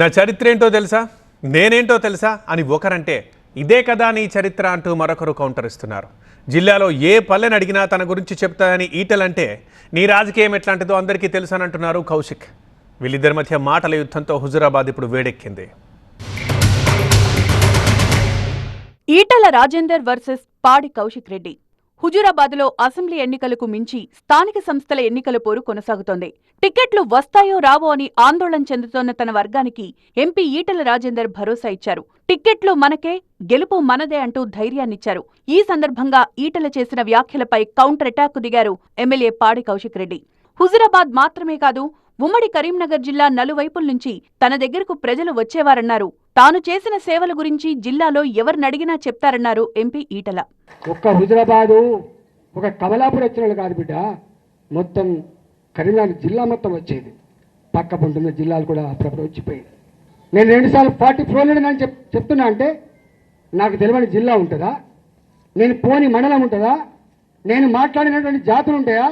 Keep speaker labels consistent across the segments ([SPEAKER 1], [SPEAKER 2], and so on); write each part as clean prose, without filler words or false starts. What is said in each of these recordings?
[SPEAKER 1] నా చరిత్ర ఏంటో తెలుసా, నేనేంటో తెలుసా అని ఒకరంటే ఇదే కదా నీ చరిత్ర అంటూ మరొకరు కౌంటర్ ఇస్తున్నారు. జిల్లాలో ఏ పల్లెని అడిగినా తన గురించి చెప్తాయని ఈటలంటే నీ రాజకీయం ఎట్లాంటిదో అందరికీ తెలుసు అని అంటున్నారు కౌశిక్. వీళ్ళిద్దరి మధ్య మాటల యుద్ధంతో హుజురాబాద్ ఇప్పుడు వేడెక్కింది.
[SPEAKER 2] ఈటల రాజేందర్ వర్సెస్ పాడి కౌశిక్ రెడ్డి. హుజురాబాద్లో అసెంబ్లీ ఎన్నికలకు మించి స్థానిక సంస్థల ఎన్నికల పోరు కొనసాగుతోంది. టికెట్లు వస్తాయో రావో అని ఆందోళన చెందుతోన్న తన వర్గానికి ఎంపీ ఈటల రాజేందర్ భరోసా ఇచ్చారు. టిక్కెట్లు మనకే, గెలుపు మనదే అంటూ ధైర్యాన్నిచ్చారు. ఈ సందర్భంగా ఈటల చేసిన వ్యాఖ్యలపై కౌంటర్ అటాక్ దిగారు ఎమ్మెల్యే పాడి కౌశిక్ రెడ్డి. హుజురాబాద్ మాత్రమే కాదు, ఉమ్మడి కరీంనగర్ జిల్లా నలువైపుల నుంచి తన దగ్గరకు ప్రజలు వచ్చేవారన్నారు. తాను చేసిన సేవల గురించి జిల్లాలో ఎవరినడిగినా చెప్తారన్నారు ఎంపీ ఈటల.
[SPEAKER 3] ఒక్క హుజురాబాదు, ఒక కమలాపూర్ వచ్చిన వాళ్ళు కాదు బిడ్డ, మొత్తం కరీంనగర్ జిల్లా మొత్తం వచ్చేది. పక్క పొంటున్న జిల్లాలు కూడా అప్పుడప్పుడు వచ్చిపోయింది. నేను 2 సార్లు 44 అని చెప్తున్నా అంటే నాకు తెలియని జిల్లా ఉంటుందా? నేను పోని మండలం ఉంటుందా? నేను మాట్లాడినటువంటి జాతులు ఉంటాయా?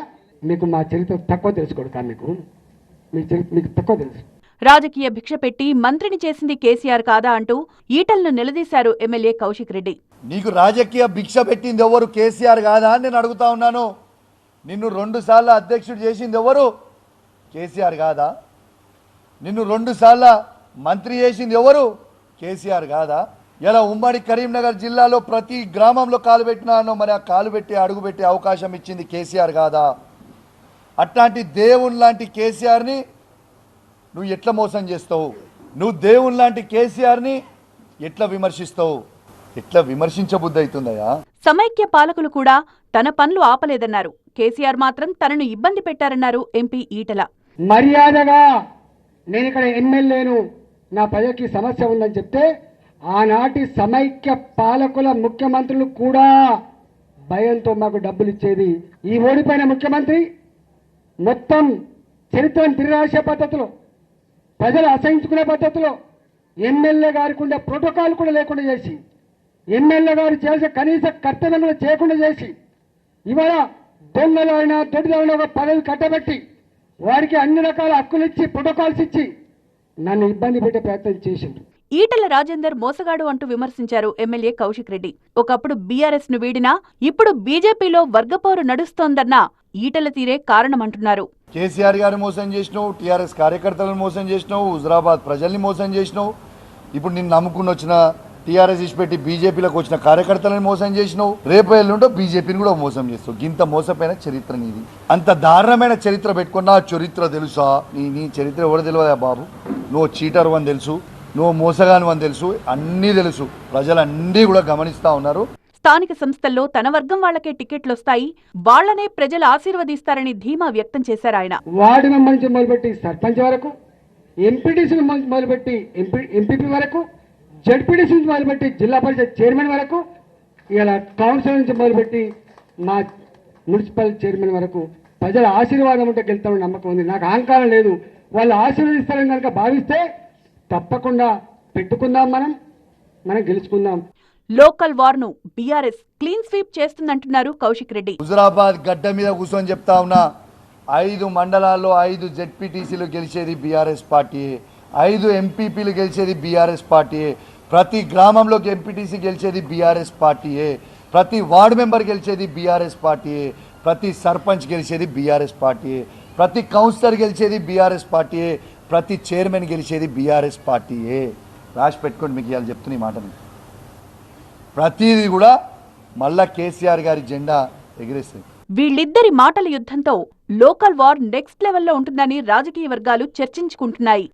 [SPEAKER 3] మీకు మా చరిత్ర తక్కువ తెలుసుకోడు, మీకు తక్కువ తెలుసు.
[SPEAKER 2] రాజకీయ భిక్ష పెట్టి మంత్రిని చేసింది కేసీఆర్ కాదా అంటూ ఈటలను నిలదీశారు ఎమ్మెల్యే కౌశిక్ రెడ్డి.
[SPEAKER 4] నీకు రాజకీయ భిక్ష పెట్టింది ఎవరు? కేసీఆర్ కాదా అని నేను అడుగుతా ఉన్నాను. నిన్ను 2 సార్లు అధ్యక్షుడు చేసింది ఎవరు? కేసీఆర్ కాదా? నిన్ను 2 సార్లు మంత్రి చేసింది ఎవరు? కేసీఆర్ కాదా? ఇలా ఉమ్మడి కరీంనగర్ జిల్లాలో ప్రతి గ్రామంలో కాలు పెట్టినానో మరి ఆ కాలు పెట్టి అడుగు పెట్టే అవకాశం ఇచ్చింది కేసీఆర్ కాదా? అట్లాంటి దేవుని లాంటి కేసీఆర్ని నువ్వు ఎట్లా మోసం చేస్తావు? నువ్వు దేవుని లాంటి కేసీఆర్ని ఎట్లా విమర్శిస్తావు? ఎట్లా విమర్శించబుద్ధి అవుతుందయా?
[SPEAKER 2] సమైక్య పాలకులు కూడా తన పనులు ఆపలేదన్నారు. కేసీఆర్ మాత్రం తనను ఇబ్బంది పెట్టారన్నారు ఎంపీ ఈటల.
[SPEAKER 3] మర్యాదగా నేను ఇక్కడ ఎమ్మెల్యేను, నా ప్రజకి సమస్య ఉందని చెప్తే ఆనాటి సమైక్య పాలకుల ముఖ్యమంత్రులు కూడా భయంతో మాకు డబ్బులు ఇచ్చేది. ఈ ఓడిపోయిన ముఖ్యమంత్రి మొత్తం చరిత్రను తిరగరాసే పద్ధతిలో, ప్రజలు అసహించుకునే పద్ధతిలో ఎమ్మెల్యే గారికి ఉండే ప్రోటోకాల్ కూడా లేకుండా చేసి, ఎమ్మెల్యే గారు చేసే కనీస కర్తవ్యం కూడా చేయకుండా చేసి, ఇవాళ దొంగలు అయినా దొడ్డిదైనా ఒక పదవి కట్టబెట్టి వారికి అన్ని రకాల హక్కులు ఇచ్చి ప్రోటోకాల్స్ ఇచ్చి నన్ను ఇబ్బంది పెట్టే ప్రయత్నం చేసిండు.
[SPEAKER 2] ఈటల రాజేందర్ మోసగాడు అంటూ విమర్శించారు ఎమ్మెల్యే కౌశిక్ రెడ్డి. ఒకప్పుడు బీఆర్ఎస్ ను వీడినా ఇప్పుడు బీజేపీలో వర్గపోరు నడుస్తోందన్న ఈటల తీరే కారణమంటున్నారు.
[SPEAKER 4] కేసీఆర్ గారిని మోసం చేసినావు, టీఆర్ఎస్ కార్యకర్తలను మోసం చేసినావు, హుజురాబాద్ ప్రజల్ని మోసం చేసినావు. ఇప్పుడు నిన్ను నమ్ముకుని వచ్చిన టీఆర్ఎస్ ఇచ్చిపెట్టి బీజేపీలోకి వచ్చిన కార్యకర్తలను మోసం చేసినావు. రేపు ఎల్లుంటో బీజేపీని కూడా మోసం చేస్తావు. గింత మోసపోయిన చరిత్ర నీది. అంత దారుణమైన చరిత్ర పెట్టుకున్నా చరిత్ర తెలుసా? నీ చరిత్ర ఎవరు తెలియదా బాబు? నువ్వు చీటర్ అని తెలుసు, నువ్వు మోసగాను అని తెలుసు, అన్నీ తెలుసు. ప్రజలన్నీ కూడా గమనిస్తా ఉన్నారు.
[SPEAKER 2] స్థానిక సంస్థల్లో తన వర్గం వాళ్లకే టికెట్లొస్తాయి, వాళ్లనే ప్రజలు ఆశీర్వదిస్తారని ధీమా వ్యక్తం చేశారు ఆయన.
[SPEAKER 3] వార్డు మెంబర్ నుంచి మొదలుపెట్టి సర్పంచ్ వరకు, ఎంపీటీసీ మొదలుపెట్టి ఎంపీపీ వరకు, జడ్పీటీసీ నుంచి మొదలుపెట్టి జిల్లా పరిషత్ చైర్మన్ వరకు, ఇలా కౌన్సిల్ నుంచి మొదలుపెట్టి మా మున్సిపల్ చైర్మన్ వరకు ప్రజల ఆశీర్వాదం ఉంటే గెలుస్తామని నమ్మకం ఉంది. నాకు అహంకారం లేదు. వాళ్ళు ఆశీర్వదిస్తారని కనుక భావిస్తే తప్పకుండా పెట్టుకుందాం, మనం గెలుచుకుందాం.
[SPEAKER 2] లోకల్ వార్ ను బీఆర్ఎస్ క్లీన్ స్వీప్ చేస్తుందంటున్నారు కౌశిక్ రెడ్డి.
[SPEAKER 4] హుజురాబాద్ గడ్డ మీద కూర్చొని చెప్తా ఉన్నా, 5 మండలాల్లో 5 జెడ్పీటీసీలు గెలిచేది బీఆర్ఎస్ పార్టీయే, 5 ఎంపీపీలు గెలిచేది బీఆర్ఎస్ పార్టీయే, ప్రతి గ్రామంలోకి ఎంపీటీసీ గెలిచేది బీఆర్ఎస్ పార్టీయే, ప్రతి వార్డు మెంబర్ గెలిచేది బీఆర్ఎస్ పార్టీయే, ప్రతి సర్పంచ్ గెలిచేది బీఆర్ఎస్ పార్టీయే, ప్రతి కౌన్సిలర్ గెలిచేది బీఆర్ఎస్ పార్టీయే, ప్రతి చైర్మన్ గెలిచేది బీఆర్ఎస్ పార్టీయే. రాసి పెట్టుకోండి, మీకు ఇవాళ చెప్తున్న ఈ మాటని. ప్రతిదీ కూడా మళ్ళా కేసీఆర్ గారి జెండా ఎగిరేస్తుంది.
[SPEAKER 2] వీళ్ళిద్దరి మాటల యుద్ధంతో లోకల్ వార్ నెక్స్ట్ లెవెల్లో ఉంటుందని రాజకీయ వర్గాలు చర్చించుకుంటున్నాయి.